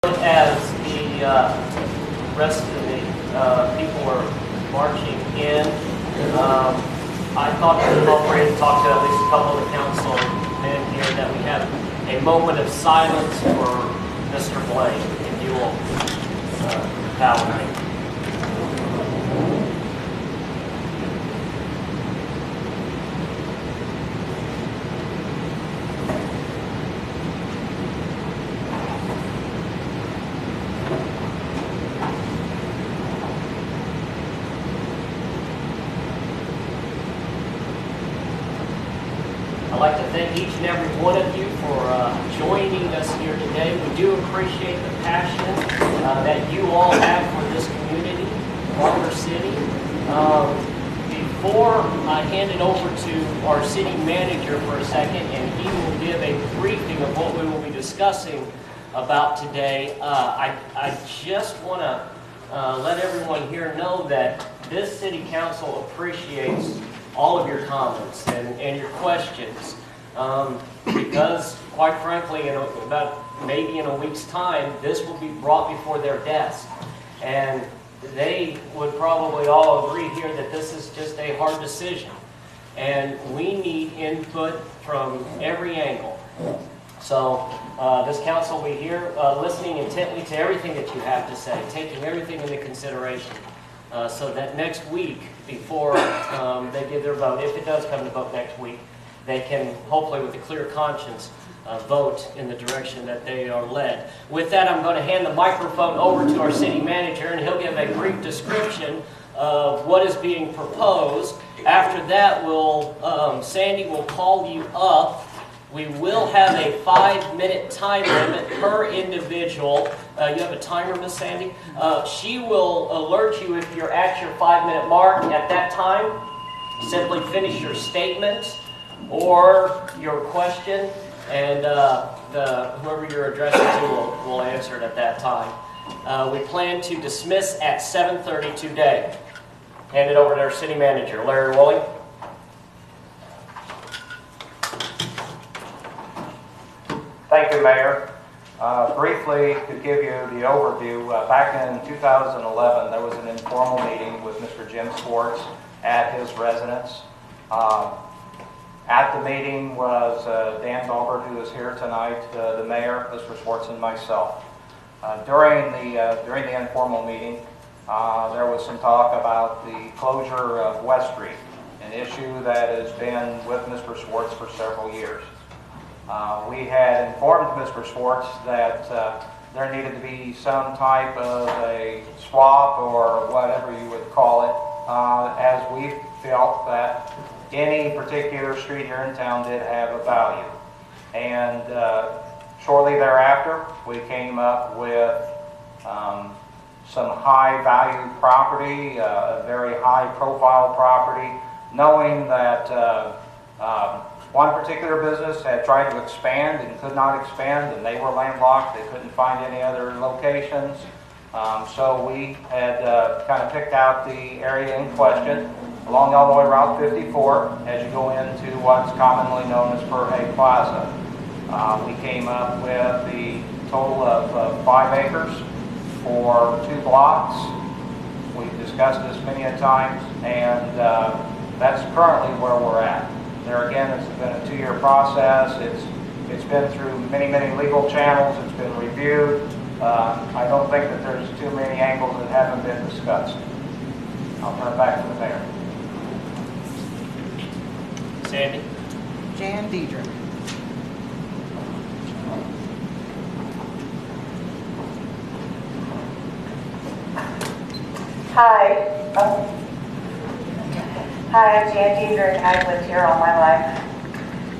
As the rest of the people were marching in, I thought it was appropriate to talk to at least a couple of the councilmen here that we have a moment of silence for Mr. Blaine, if you will bow with me. I'd like to thank each and every one of you for joining us here today. We do appreciate the passion that you all have for this community, Walker City. Before I hand it over to our city manager for a second, and he will give a briefing of what we will be discussing about today, I just want to let everyone here know that this city council appreciates all of your comments and your questions, because quite frankly, maybe in a week's time, this will be brought before their desk, and they would probably all agree here that this is just a hard decision, and we need input from every angle. So this council will be here listening intently to everything that you have to say, taking everything into consideration. So that next week, before they give their vote, if it does come to vote next week, they can hopefully with a clear conscience vote in the direction that they are led. With that, I'm going to hand the microphone over to our city manager, and he'll give a brief description of what is being proposed. After that, Sandy will call you up. We will have a 5-minute time limit per individual. You have a timer, Miss Sandy? She will alert you if you're at your 5-minute mark. At that time, simply finish your statement or your question, and whoever you're addressing to will answer it at that time. We plan to dismiss at 7:30 today. Hand it over to our city manager, Larry Woolley. Thank you, Mayor. Briefly, to give you the overview, back in 2011, there was an informal meeting with Mr. Jim Swartz at his residence. At the meeting was Dan Dalbert, who is here tonight, the mayor, Mr. Swartz, and myself. During the informal meeting, there was some talk about the closure of West Street, an issue that has been with Mr. Swartz for several years. We had informed Mr. Swartz that there needed to be some type of a swap or whatever you would call it, as we felt that any particular street here in town did have a value. And shortly thereafter, we came up with some high-value property, a very high-profile property, knowing that one particular business had tried to expand and could not expand, and they were landlocked. They couldn't find any other locations. So we had kind of picked out the area in question along Illinois Route 54 as you go into what's commonly known as Perhay Plaza. We came up with the total of 5 acres for 2 blocks. We've discussed this many a times, and that's currently where we're at. There again, it's been a 2-year process. It's been through many legal channels. It's been reviewed. I don't think that there's too many angles that haven't been discussed. I'll turn it back to the mayor. Sandy? Jan Diedrich. Hi. Hi, I'm Jan Diedrich. I've lived here all my life.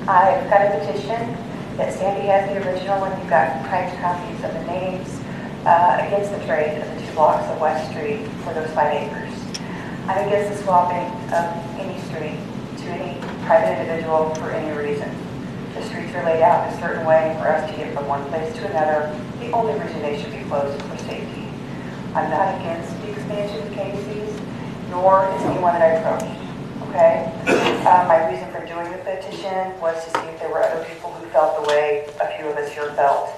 I've got a petition that Sandy has the original, and you've got typed copies of the names against the trade of the 2 blocks of West Street for those 5 acres. I'm against the swapping of any street to any private individual for any reason. The streets are laid out in a certain way for us to get from one place to another. The only reason they should be closed is for safety. I'm not against the expansion of KC's, nor is anyone that I approached. okay? My reason for doing the petition was to see if there were other people who felt the way a few of us here felt.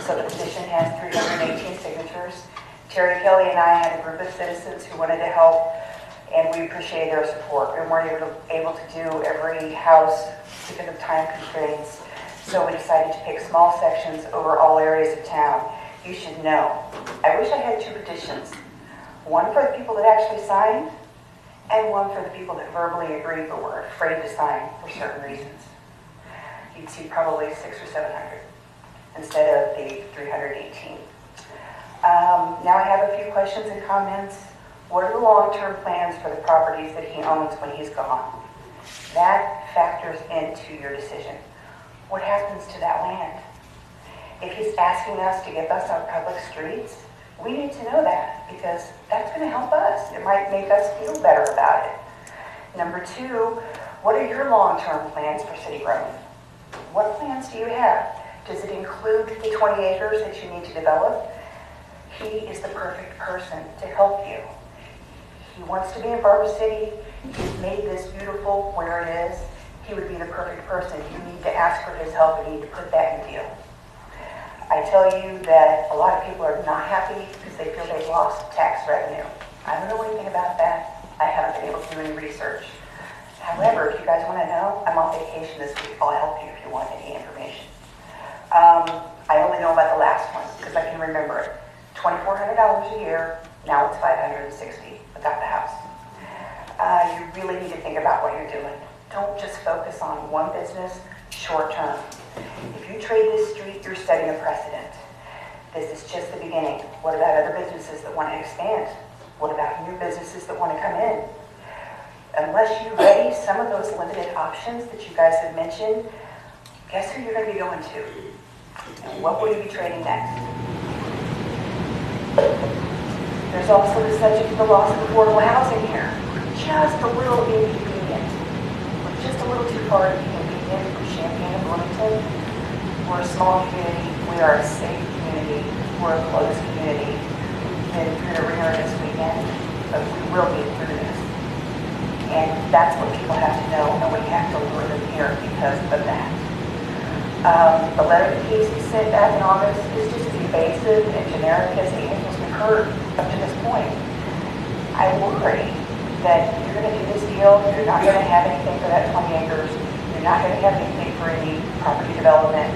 So the petition has 318 signatures. Terry Kelly and I had a group of citizens who wanted to help, and we appreciate their support. We weren't able to do every house because of time constraints, so we decided to pick small sections over all areas of town. You should know, I wish I had 2 petitions. One for the people that actually signed, and one for the people that verbally agreed but were afraid to sign for certain reasons. You'd see probably 600 or 700 instead of the 318. Now I have a few questions and comments. What are the long-term plans for the properties that he owns when he's gone? That factors into your decision. What happens to that land? If he's asking us to give us our public streets, we need to know that because that's going to help us. It might make us feel better about it. Number 2, what are your long-term plans for city growth? What plans do you have? Does it include the 20 acres that you need to develop? He is the perfect person to help you. He wants to be in Barber City. He's made this beautiful where it is. He would be the perfect person. You need to ask for his help and you need to put that in deal. I tell you that a lot of people are not happy because they feel they've lost tax revenue. I don't know anything about that. I haven't been able to do any research. However, if you guys want to know, I'm on vacation this week. I'll help you if you want any information. I only know about the last one because I can remember it. $2,400 a year. Now it's $560 without the house. You really need to think about what you're doing. Don't just focus on one business short term. If you trade this street, you're setting a precedent. This is just the beginning. What about other businesses that want to expand? What about new businesses that want to come in? Unless you ready some of those limited options that you guys have mentioned, guess who you're going to be going to? And what will you be trading next? There's also the subject of the loss of affordable housing here. Just a little inconvenient. We're just a little too far to be convenient for Champaign and Bloomington. We're a small community. We are a safe community. We're a close community. We've been through the ringer this weekend, but we will be through this. And that's what people have to know, and we have to lure them here because of that. The letter that Casey sent back in August is just as evasive and generic as the answers we've heard up to this point. I worry that you're going to do this deal, you're not going to have anything for that 20 acres, you're not going to have anything for any property development,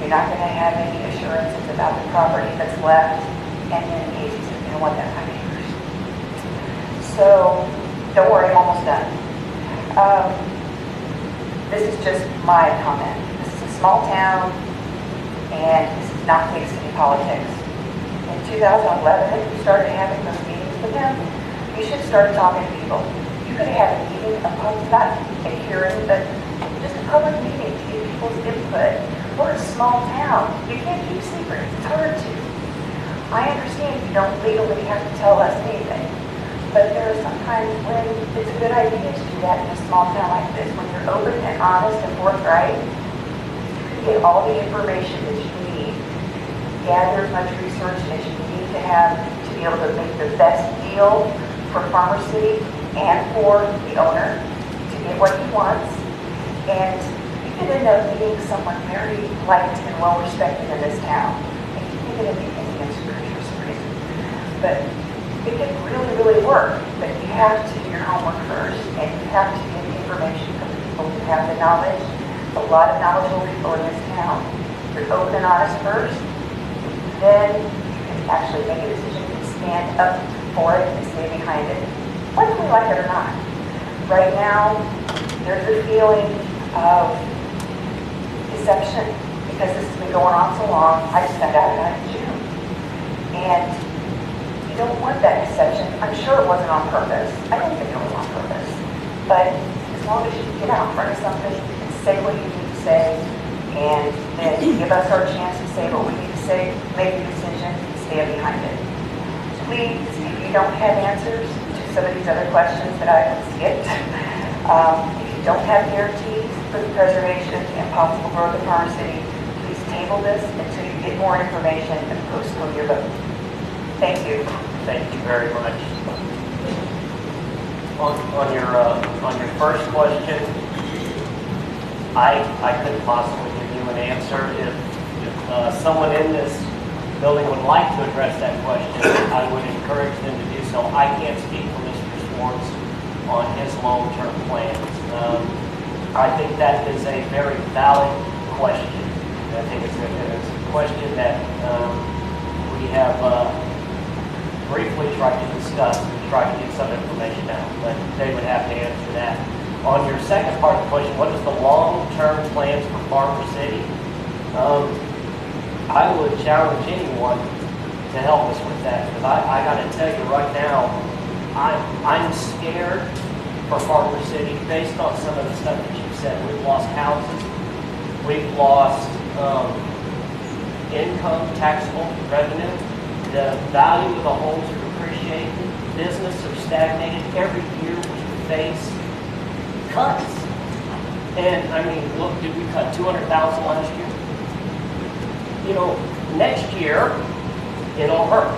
you're not going to have any assurances about the property that's left, and then Casey's going to want that 5 acres. So, don't worry, I'm almost done. This is just my comment. This is a small town, and this is not big city politics. In 2011, if you started having those meetings with them, you should start talking to people. You could have a meeting, not a hearing, but just a public meeting to get people's input. We're a small town. You can't keep secrets. It's hard to. I understand you don't legally have to tell us anything. But there are sometimes when it's a good idea to do that in a small town like this. When you're open and honest and forthright, you get all the information that you need. Gather as much research as you need to have to be able to make the best deal for Farmer City and for the owner to get what he wants. And you could end up meeting someone very liked and well respected in this town. And you can get an opinion for some reason. But it can really, really work, but you have to do your homework first, and you have to get information from the people who have the knowledge. A lot of knowledgeable people in this town. If you're open and honest first, then you can actually make a decision and stand up for it and stay behind it, whether we like it or not. Right now, there's a feeling of deception because this has been going on so long. I just found out about it in June. And you don't want that deception. I'm sure it wasn't on purpose. I don't think it was on purpose. But as long as you can get out in front of something and say what you need to say, and then give us our chance to say what we need to say, make a decision, and stand behind it. Please, if you don't have answers to some of these other questions that I have skipped, if you don't have guarantees for the preservation and possible growth of Farmer City, please table this until you get more information and postpone your vote. Thank you. Thank you very much. On your first question, I couldn't possibly give you an answer. If someone in this building would like to address that question, I would encourage them to do so. I can't speak for Mr. Schwartz on his long-term plans. I think that is a very valid question. I think it's a question that we have briefly tried to discuss and try to get some information out, but they would have to answer that. On your second part of the question, what is the long-term plans for Farmer City? I would challenge anyone to help us with that, because I got to tell you right now, I'm scared for Farmer City based on some of the stuff that you said. We've lost houses, we've lost income, taxable revenue. The value of the homes are depreciating. Business are stagnated. Every year we face cuts. And I mean, look, did we cut 200,000 last year? You know, next year it'll hurt.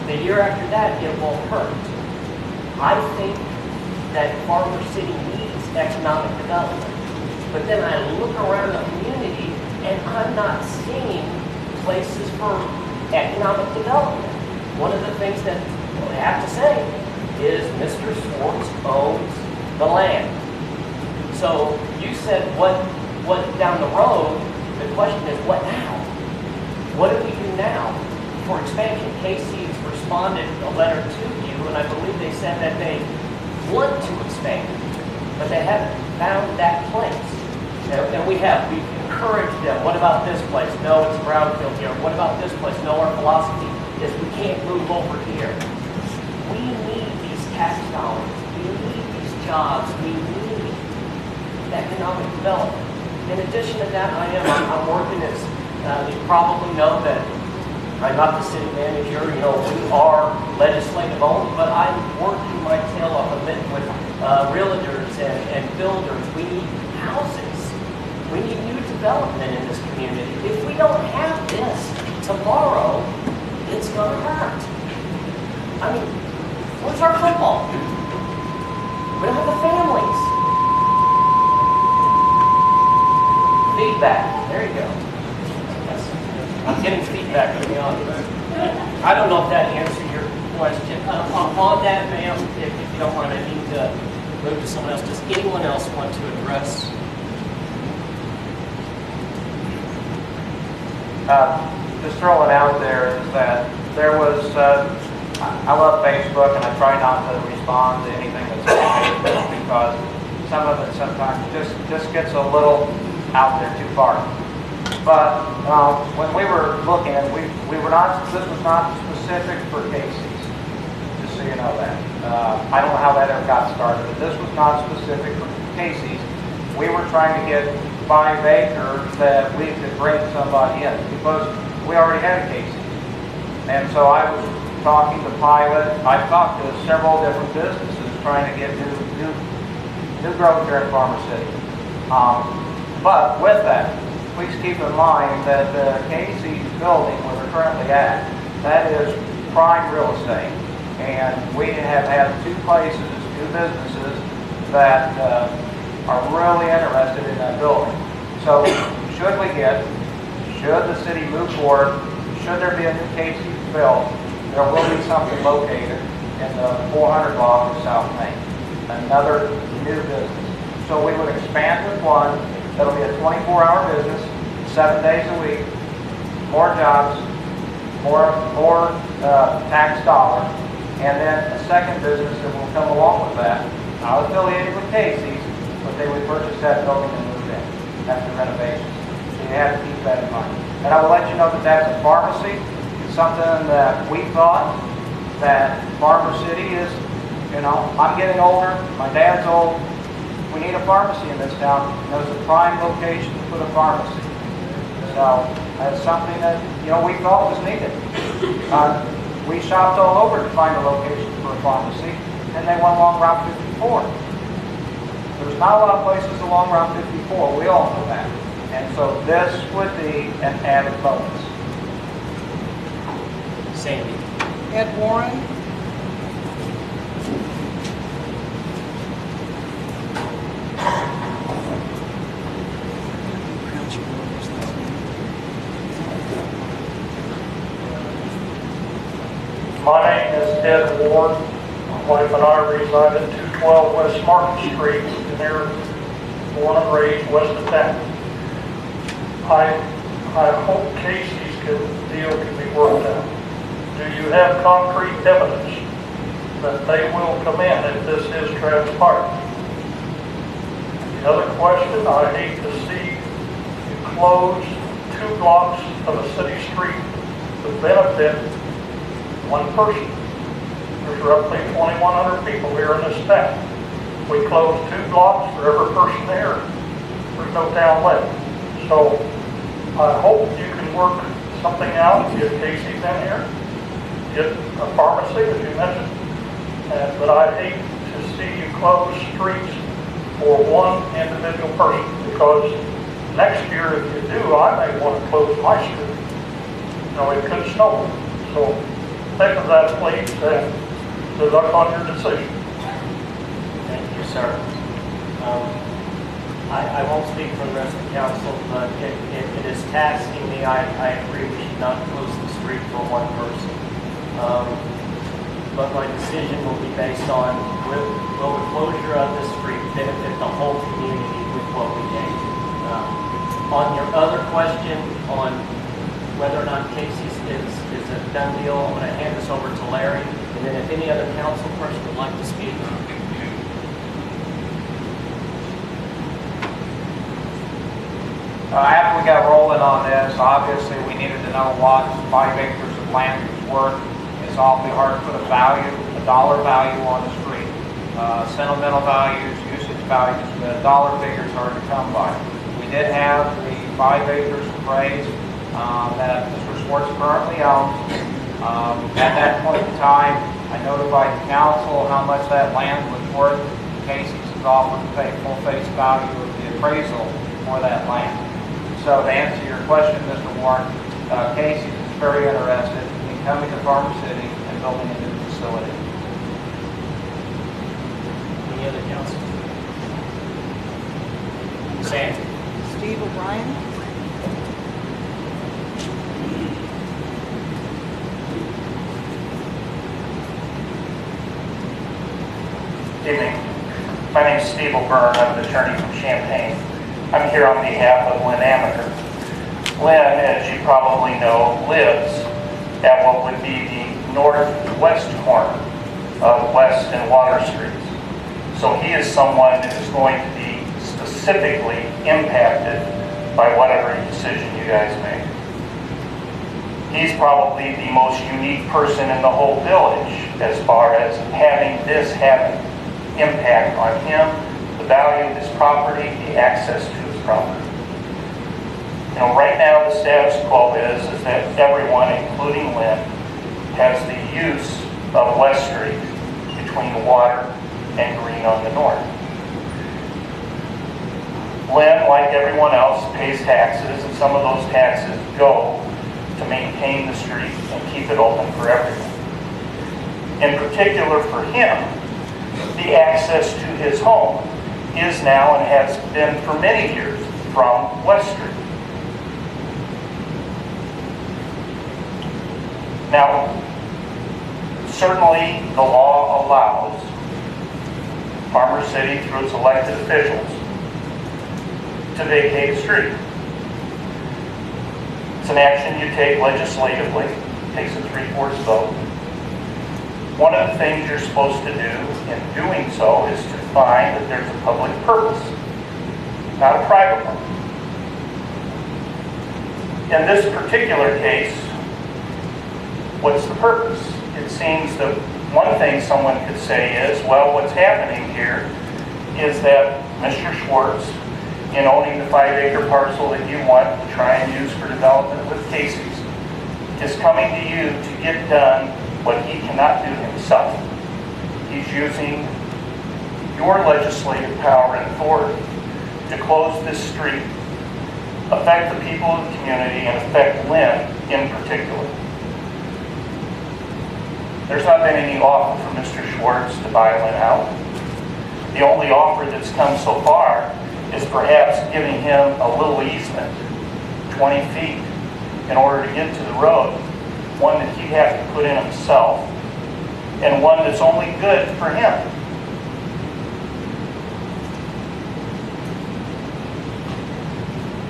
The year after that it will hurt. I think that Farmer City needs economic development. But then I look around the community and I'm not seeing places for economic development. One of the things that I have to say is Mr. Schwartz owns the land. So you said what down the road, the question is what now? What do we do now for expansion? Casey's responded a letter to you, and I believe they said that they want to expand, but they haven't found that place. And we've encouraged them. What about this place? No, it's brownfield here. What about this place? No, our philosophy is we can't move over here. We need these tax dollars. We need these jobs. We need economic development. In addition to that, I'm working as, you probably know that I'm not the city manager. You know, we are legislative owned, but I'm working my tail off a bit with realtors and builders. We need houses. We need new development in this community. If we don't have this tomorrow, it's going to hurt. I mean, where's our football? We don't have the families. Feedback. There you go. I'm getting feedback from the audience. I don't know if that answered your question. On that, ma'am, if you don't mind, I need to move to someone else. Does anyone else want to address? Just throwing out there is that there was, I love Facebook and I try not to respond to anything that's on Facebook because some of it sometimes just gets a little out there too far. But when we were looking, we were not, this was not specific for Casey's, just so you know that. I don't know how that ever got started, but this was not specific for Casey's. We were trying to get 5 acres that we could bring somebody in because we already had a Casey's. And so I was talking to Pilot. I talked to several different businesses trying to get new growth here in Farmer City. But with that, please keep in mind that the Casey's building where we're currently at, that is prime real estate. And we have had 2 businesses that are really interested in that building. So should the city move forward, should there be a new Casey's built, there will be something located in the 400 block of South Main, another new business. So we would expand with one, that'll be a 24-hour business, 7 days a week, more jobs, more tax dollars, and then a second business that will come along with that, not affiliated with Casey's, but they would purchase that building and move in after renovations. So you have to keep that in mind. And I will let you know that that's a pharmacy. It's something that we thought that Farmer City is, you know, I'm getting older, my dad's old, we need a pharmacy in this town, and there's a prime location to put a pharmacy. So that's something that, you know, we thought was needed. We shopped all over to find a location for a pharmacy, and they went along Route 54. There's not a lot of places along Route 54, we all know that. And so this would be an added bonus. Sandy. Ed Warren. My name is Ed Ward. My wife and I reside at 212 West Market Street, near born and raised west of town. I hope Casey's deal can be worked out. Do you have concrete evidence that they will come in if this is transpired? The other question, I hate to see you close 2 blocks of a city street to benefit one person. There's roughly 2,100 people here in this town. We close 2 blocks for every person here. There's no town left. So I hope you can work something out, get Casey's in here, get a pharmacy, as you mentioned. But I hate to see you close streets for one individual person, because next year, if you do, I may want to close my street. You know, it could snow. So think of that, please, and good luck on your decision. Thank you, sir. I won't speak for the rest of the council, but it is taxing me. I agree we should not close the street for one person. But my decision will be based on will the closure of the street benefit the whole community with what we gain. On your other question on whether or not Casey's is a done deal, I'm going to hand this over to Larry, and then if any other council person would like to speak. After we got rolling on this, obviously we needed to know what 5 acres of land was worth. It's awfully hard to put a dollar value on the street. Sentimental values, usage values, but a dollar figure is hard to come by. We did have the 5 acres appraised that Mr. Schwartz currently owns. At that point in time, I notified the council how much that land was worth. Casey's has offered to pay full face value of the appraisal for that land. So to answer your question, Mr. Warren, Casey's is very interested in coming to Farmer City and building a new facility. Any other council? Sam? Steve O'Brien. Good evening. My name is Steve O'Byrne. I'm an attorney from Champaign. I'm here on behalf of Lynn Amaker. Lynn, as you probably know, lives at what would be the northwest corner of West and Water Streets. So he is someone that is going to be specifically impacted by whatever decision you guys make. He's probably the most unique person in the whole village as far as having this have an impact on him, the value of his property, the access to his property. You know, right now the status quo is that everyone, including Lynn, has the use of West Street between Water and Green on the north. Lynn, like everyone else, pays taxes, and some of those taxes go to maintain the street and keep it open for everyone. In particular for him, the access to his home is now and has been for many years from West Street. Now, certainly the law allows Farmer City, through its elected officials, to vacate a street. It's an action you take legislatively. It takes a 3/4 vote. One of the things you're supposed to do in doing so is to find that there's a public purpose, not a private one. In this particular case, what's the purpose? It seems that one thing someone could say is, well, what's happening here is that Mr. Schwartz, in owning the 5-acre parcel that you want to try and use for development with Casey's, is coming to you to get done what he cannot do himself. He's using your legislative power and authority to close this street, affect the people of the community, and affect Lynn in particular. There's not been any offer from Mr. Schwartz to buy Lynn out. The only offer that's come so far is perhaps giving him a little easement, 20 feet, in order to get to the road, one that he'd have to put in himself and one that's only good for him.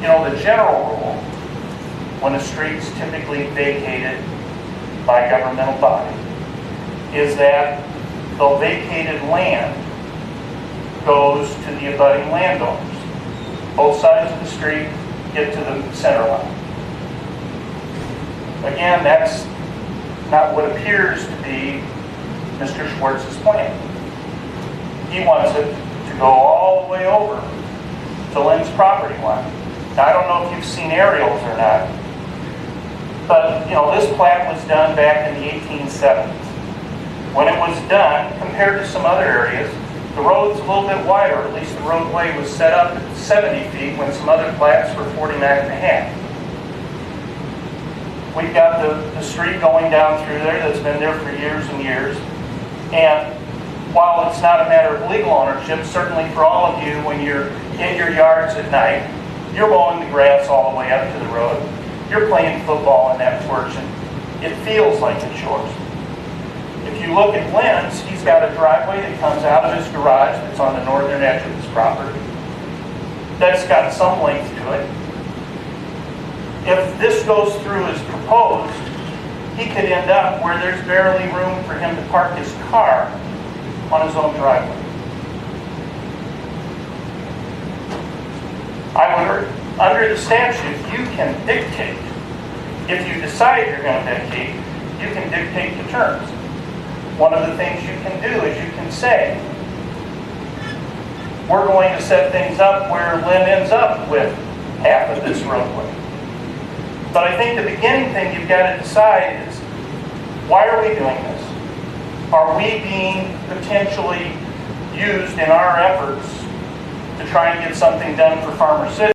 You know, the general rule, when a street's typically vacated by a governmental body, is that the vacated land goes to the abutting landowners. Both sides of the street get to the center line. Again, that's not what appears to be Mr. Schwartz's plan. He wants it to go all the way over to Lynn's property line. Now, I don't know if you've seen aerials or not, but you know, this plat was done back in the 1870s. When it was done, compared to some other areas, the road's a little bit wider, at least the roadway was set up at 70 feet when some other plats were 49 and a half. We've got the street going down through there that's been there for years and years. And while it's not a matter of legal ownership, certainly for all of you, when you're in your yards at night, you're mowing the grass all the way up to the road. You're playing football in that portion. It feels like it's yours. If you look at Lynn's, he's got a driveway that comes out of his garage that's on the northern edge of his property. That's got some length to it. If this goes through as proposed, he could end up where there's barely room for him to park his car on his own driveway. Under the statute, you can dictate. If you decide you're going to vacate, you can dictate the terms. One of the things you can do is you can say, we're going to set things up where Lynn ends up with half of this roadway. But I think the beginning thing you've got to decide is, why are we doing this? Are we being potentially used in our efforts to try and get something done for Farmer City?